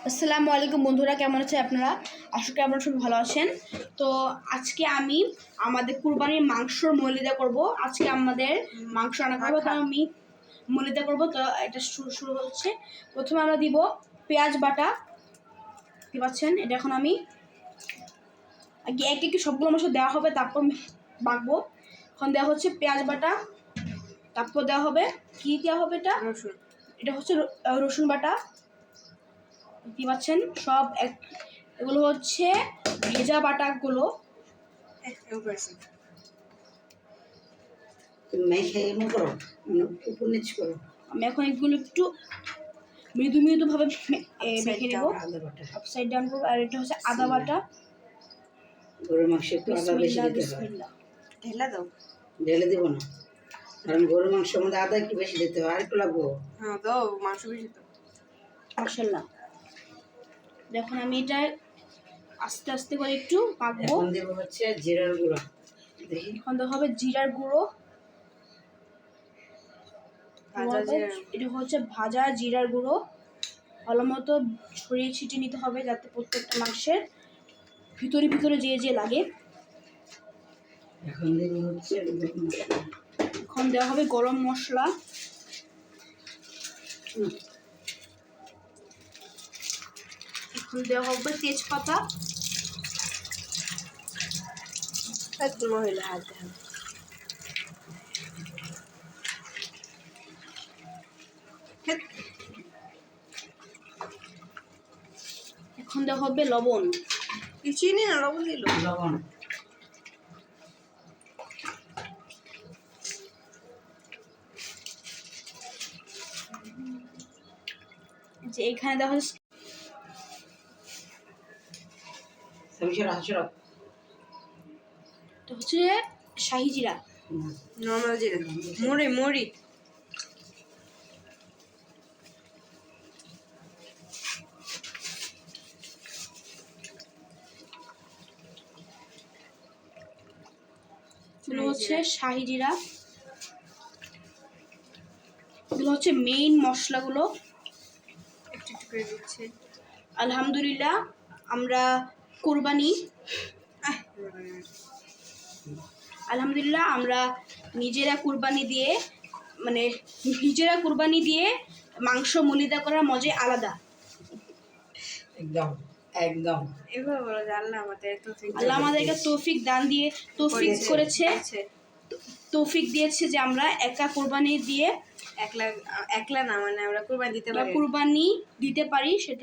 আসসালামু আলাইকুম বন্ধুরা, কেমন আছেন আপনারা? আশা করি আপনারা সবাই ভালো আছেন। তো আজকে আমি আমাদের কুরবানির মাংসর মলিদা করব। আজকে আমাদের মাংস রান্না করবো, তো আমি মলিদা করব। তো এটা শুরু হচ্ছে। প্রথমে আমরা দিব পেঁয়াজ বাটা, দেখতে পাচ্ছেন। এটা এখন আমি এক এক সবগুলো মশলা দেওয়া হবে, তারপর মাখবো। এখন দেওয়া হচ্ছে পেঁয়াজ বাটা, তারপর দেওয়া হবে কি দেওয়া হবে, এটা হচ্ছে রসুন বাটা, দেখতে পাচ্ছেন। সব এগুলো হচ্ছে ভেজা বাটাগুলো। আমি এখন এগুলো একটু মৃদু ভাবে মেখে নেব, আপসাইড ডাউন করবো। আর এটা হচ্ছে আদা বাটা। গরুর মাংস একটু আদা বেশি দিতে হয়। ঢেলা দাও, ঢেলে দিব না, কারণ গরুর মাংসের মধ্যে আদা একটু বেশি দিতে হয়। আর একটু লাগবো? হ্যাঁ দাও, মাংস বেশি দাও। মাশাআল্লাহ। দেখুন আমি এটা আস্তে আস্তে করে একটু মাখবো। এখন দেব হচ্ছে জিরার গুঁড়ো। দেখি, এখন দেওয়া হবে জিরার গুঁড়ো। এটা হচ্ছে ভাজা জিরার গুঁড়ো। ভালো মতো ছড়িয়ে ছিটিয়ে নিতে হবে, যাতে প্রত্যেকটা মাংসের ভিতরে যে লাগে। এখন দেব হচ্ছে এখন দেওয়া হবে গরম মশলা। এখন দেওয়া হবে তেজপাতা। মহিলা হাত এখন দেওয়া হবে লবণ। চিনি না, লবণ দিল। লবণ। যে এখানে দেওয়া হচ্ছে শাহি জিরা, নরমাল জিরা, মরি। এগুলো হচ্ছে শাহি জিরা। এগুলো হচ্ছে মেইন মশলাগুলো। একটু করে দিচ্ছি। আলহামদুলিল্লাহ, আমরা নিজেরা কুরবানি দিয়ে মাংস মলিদা করার মজাই আলাদা। একদম একদম। এভাবে বলো যে আল্লাহ আমাদেরকে তৌফিক করেছে, তৌফিক দিয়েছে যে আমরা একা কুরবানি দিয়ে একলা না, মানে আমরা কুরবানি দিতে পারি, সেটা